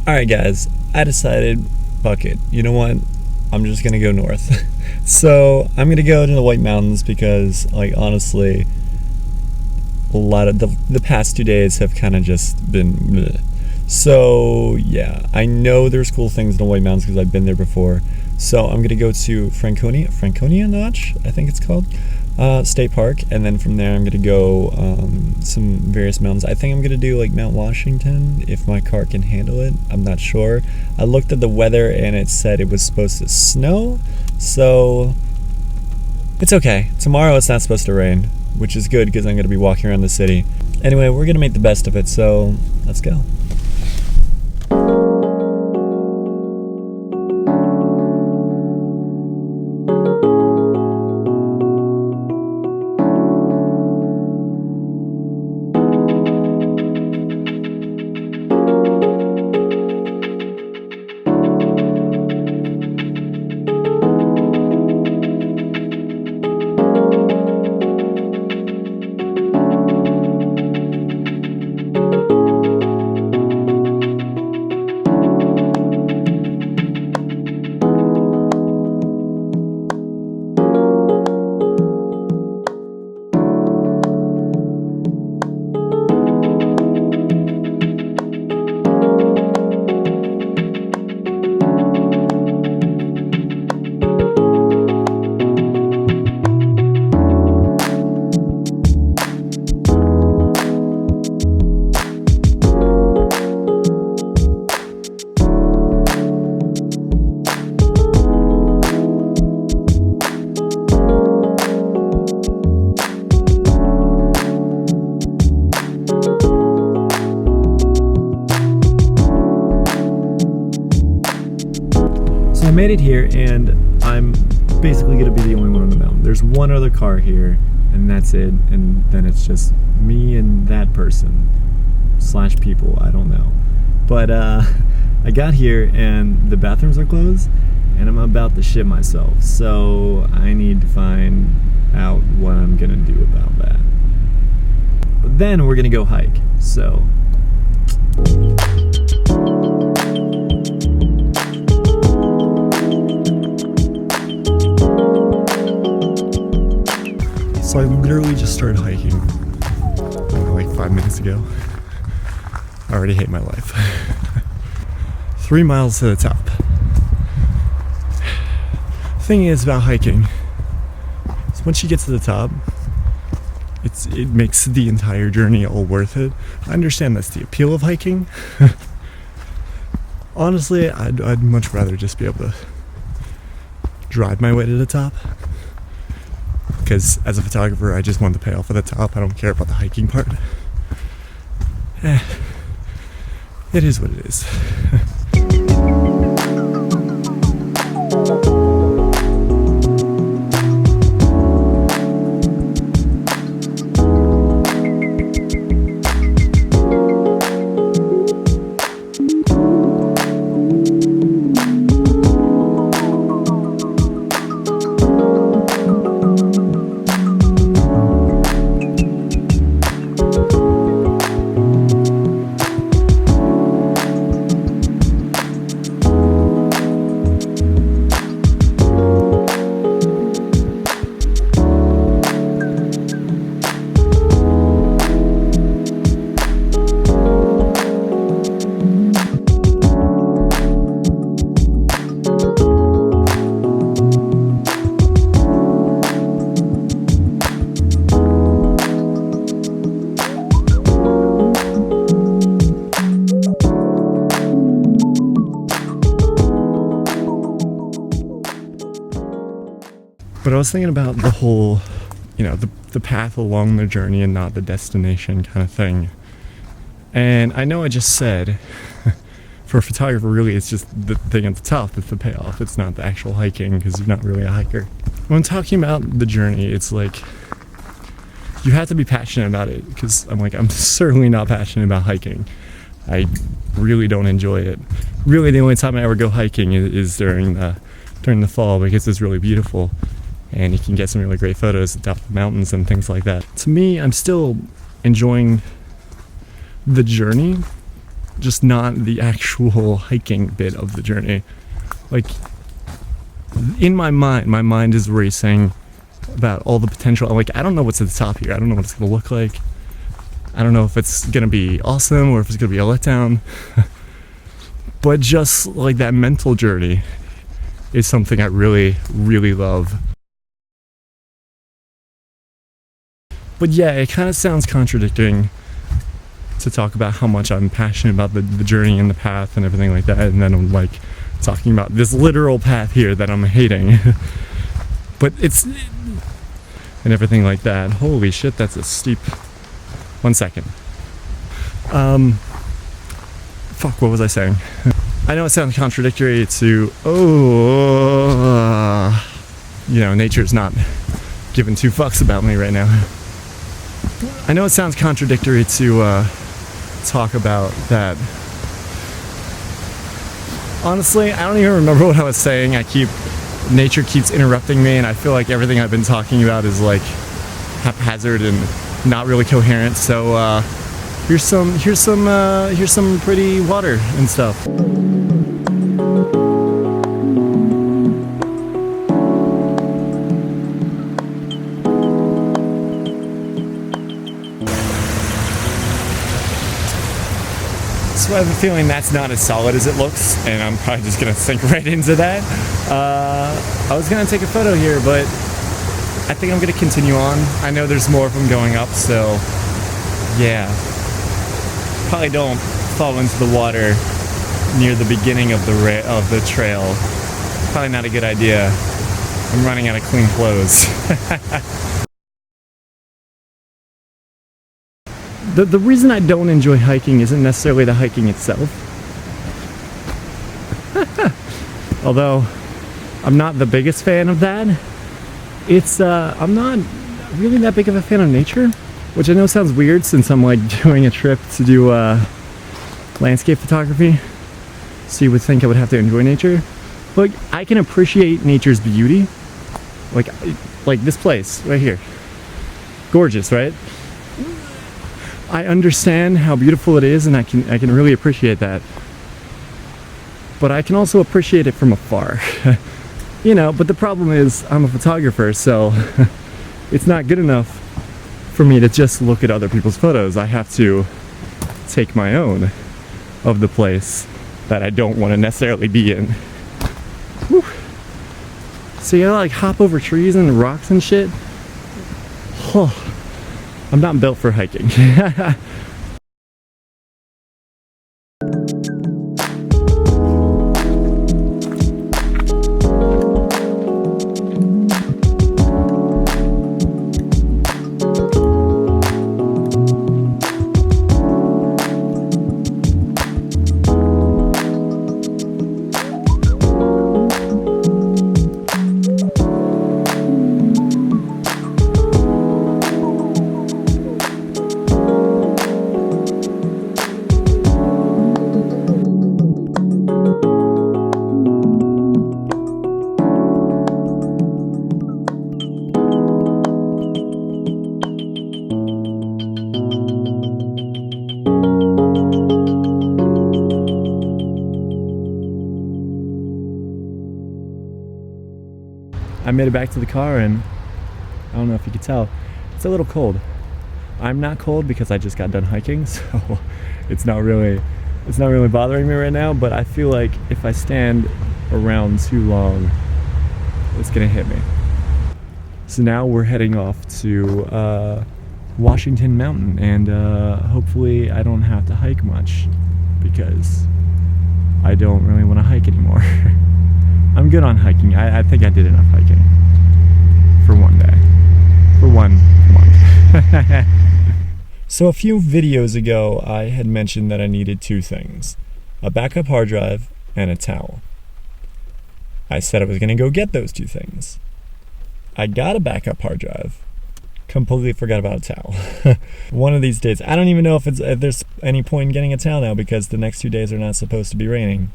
Alright guys, I decided, fuck it, you know what, I'm just gonna go north. So I'm gonna go to the White Mountains because, like, honestly, a lot of the past 2 days have kind of just been bleh. So yeah, I know there's cool things in the White Mountains because I've been there before. So I'm gonna go to Franconia Notch, I think it's called, State Park, and then from there I'm gonna go some various mountains. I think I'm gonna do like Mount Washington if my car can handle it. I'm not sure. I looked at the weather and it said it was supposed to snow, so it's okay. Tomorrow it's not supposed to rain, which is good because I'm gonna be walking around the city. Anyway, we're gonna make the best of it, so let's go. I made it here and I'm basically gonna be the only one on the mountain. There's one other car here and that's it, and then it's just me and that person / people, I don't know. But I got here and the bathrooms are closed and I'm about to shit myself, so I need to find out what I'm gonna do about that. But then we're gonna go hike, so I literally just started hiking like 5 minutes ago. I already hate my life. 3 miles to the top. Thing is about hiking is once you get to the top, it makes the entire journey all worth it. I understand that's the appeal of hiking. Honestly, I'd much rather just be able to drive my way to the top. Because as a photographer, I just want the payoff at the top. I don't care about the hiking part. It is what it is. But I was thinking about the whole, the path along the journey and not the destination kind of thing. And I know I just said, for a photographer, really, it's just the thing at the top that's the payoff. It's not the actual hiking, because you're not really a hiker. When I'm talking about the journey, it's like, you have to be passionate about it, because I'm certainly not passionate about hiking. I really don't enjoy it. Really, the only time I ever go hiking is during the fall, because it's really beautiful. And you can get some really great photos at the top of the mountains and things like that. To me, I'm still enjoying the journey, just not the actual hiking bit of the journey. Like, in my mind is racing about all the potential. Like, I don't know what's at the top here. I don't know what it's gonna look like. I don't know if it's gonna be awesome or if it's gonna be a letdown. But just like that mental journey is something I really, really love. But yeah, it kind of sounds contradicting to talk about how much I'm passionate about the journey and the path and everything like that, and then I'm like talking about this literal path here that I'm hating. But it's, and everything like that. Holy shit, that's a steep. 1 second. Fuck, what was I saying? I know it sounds contradictory to, you know, nature's not giving two fucks about me right now. I know it sounds contradictory to talk about that. Honestly, I don't even remember what I was saying. Nature keeps interrupting me, and I feel like everything I've been talking about is like haphazard and not really coherent. So here's some pretty water and stuff. So I have a feeling that's not as solid as it looks, and I'm probably just gonna sink right into that. I was gonna take a photo here, but I think I'm gonna continue on. I know there's more of them going up, so yeah. Probably don't fall into the water near the beginning of the trail. Probably not a good idea. I'm running out of clean clothes. The reason I don't enjoy hiking isn't necessarily the hiking itself. Although I'm not the biggest fan of that. It's I'm not really that big of a fan of nature, which I know sounds weird since I'm like doing a trip to do landscape photography. So you would think I would have to enjoy nature, but I can appreciate nature's beauty. Like this place right here. Gorgeous, right? I understand how beautiful it is, and I can really appreciate that. But I can also appreciate it from afar. You know, but the problem is I'm a photographer, so it's not good enough for me to just look at other people's photos. I have to take my own of the place that I don't want to necessarily be in. Whew. So you gotta like hop over trees and rocks and shit. Oh, I'm not built for hiking. I made it back to the car, and I don't know if you could tell, it's a little cold. I'm not cold because I just got done hiking, so it's not really bothering me right now, but I feel like if I stand around too long, it's gonna hit me. So now we're heading off to Washington Mountain, and hopefully I don't have to hike much because I don't really want to hike anymore. I'm good on hiking. I think I did enough hiking for one day, for 1 month. So a few videos ago, I had mentioned that I needed two things: a backup hard drive and a towel. I said I was gonna go get those two things. I got a backup hard drive. Completely forgot about a towel. One of these days, I don't even know if there's any point in getting a towel now because the next 2 days are not supposed to be raining.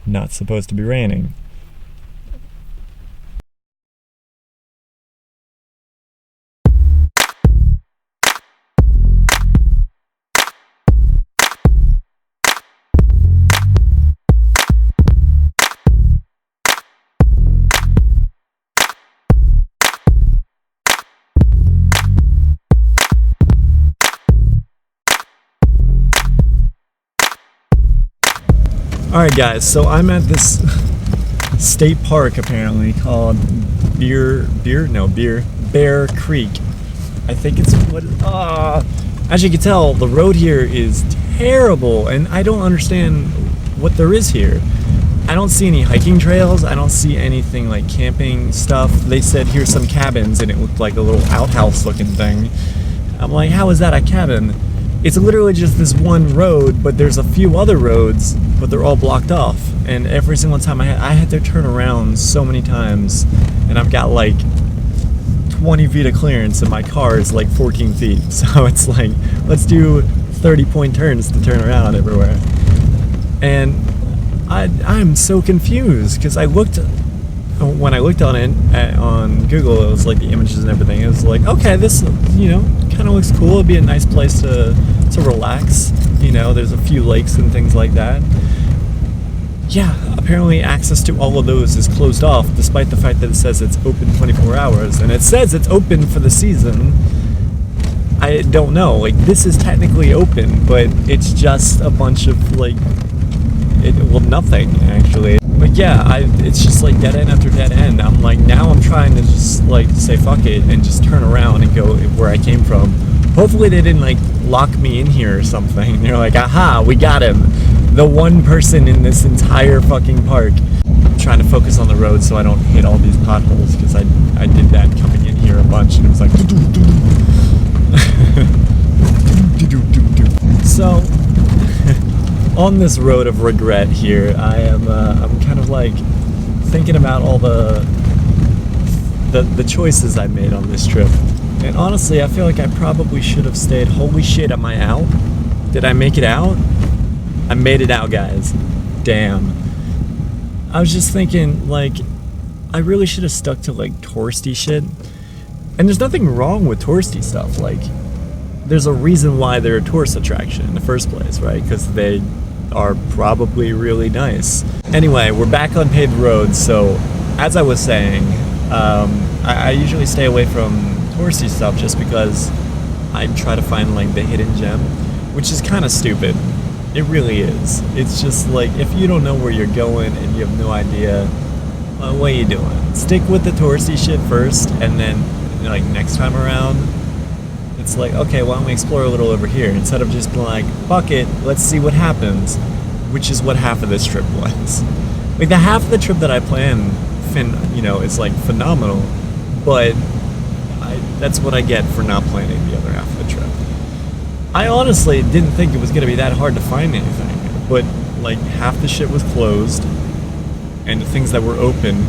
Not supposed to be raining. Alright guys, so I'm at this state park apparently called Bear Creek. I think it's as you can tell, the road here is terrible and I don't understand what there is here. I don't see any hiking trails, I don't see anything like camping stuff. They said here's some cabins and it looked like a little outhouse looking thing. I'm like, how is that a cabin? It's literally just this one road, but there's a few other roads, but they're all blocked off. And every single time I had to turn around so many times, and I've got like 20 feet of clearance, and my car is like 14 feet. So it's like, let's do 30-point turns to turn around everywhere. And I'm so confused because when I looked on it on Google, it was like the images and everything. It was like, okay, this kind of looks cool. It'd be a nice place to relax. There's a few lakes and things like that. Yeah, apparently access to all of those is closed off, despite the fact that it says it's open 24 hours, and it says it's open for the season. I don't know. Like, this is technically open, but it's just a bunch of nothing actually. But yeah, it's just like dead end after dead end. I'm like, now I'm trying to just like say fuck it and just turn around and go where I came from. Hopefully they didn't like lock me in here or something. They're like, aha, we got him. The one person in this entire fucking park. I'm trying to focus on the road so I don't hit all these potholes because I did that coming in here a bunch and it was like so on this road of regret here, I'm kind of like thinking about all the choices I made on this trip. And honestly, I feel like I probably should have stayed. Holy shit, am I out? Did I make it out? I made it out, guys. Damn. I was just thinking, like, I really should have stuck to, like, touristy shit. And there's nothing wrong with touristy stuff. Like, there's a reason why they're a tourist attraction in the first place, right? Because they are probably really nice. Anyway, we're back on paved roads, so as I was saying, I usually stay away from touristy stuff just because I try to find like the hidden gem, which is kind of stupid. It really is. It's just like, if you don't know where you're going and you have no idea, what are you doing? Stick with the touristy shit first, and then like next time around, it's like, okay, why don't we explore a little over here instead of just being like, fuck it, let's see what happens, which is what half of this trip was. Like, the half of the trip that I planned, is like phenomenal, but that's what I get for not planning the other half of the trip. I honestly didn't think it was going to be that hard to find anything, but like half the shit was closed, and the things that were open,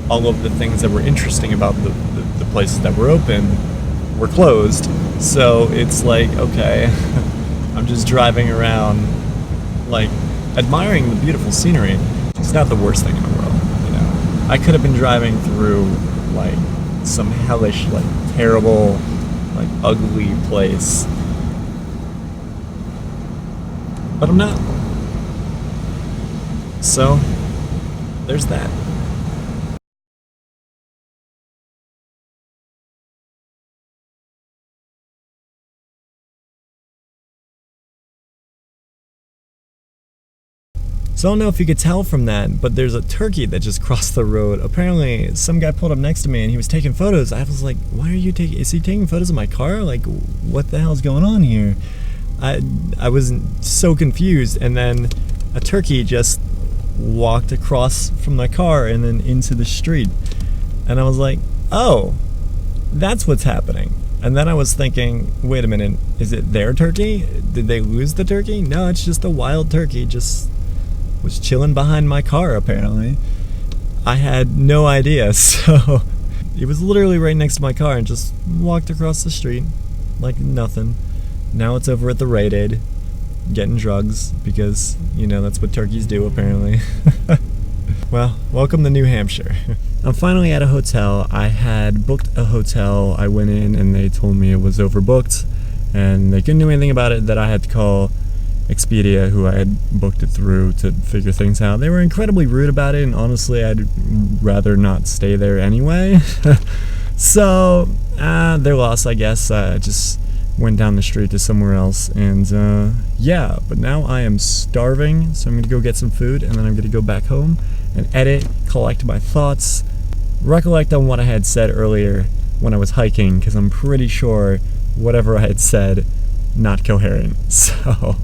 all of the things that were interesting about the places that were open were closed. So it's like, okay, I'm just driving around, like, admiring the beautiful scenery. It's not the worst thing in the world, I could have been driving through, like, some hellish, like, terrible, like, ugly place. But I'm not. So, there's that. So I don't know if you could tell from that, but there's a turkey that just crossed the road. Apparently, some guy pulled up next to me and he was taking photos. I was like, why are you taking, is he taking photos of my car? Like, what the hell's going on here? I was so confused, and then a turkey just walked across from my car and then into the street. And I was like, oh, that's what's happening. And then I was thinking, wait a minute, is it their turkey? Did they lose the turkey? No, it's just a wild turkey, just was chilling behind my car, apparently. I had no idea, so it was literally right next to my car and just walked across the street like nothing. Now it's over at the Rite Aid getting drugs because, that's what turkeys do, apparently. Well, welcome to New Hampshire. I'm finally at a hotel. I had booked a hotel. I went in and they told me it was overbooked and they couldn't do anything about it, that I had to call Expedia, who I had booked it through, to figure things out. They were incredibly rude about it, and honestly, I'd rather not stay there anyway. So, their loss, I guess. Just went down the street to somewhere else, and yeah, but now I am starving, so I'm gonna go get some food, and then I'm gonna go back home and edit, collect my thoughts, recollect on what I had said earlier when I was hiking, because I'm pretty sure whatever I had said, not coherent. So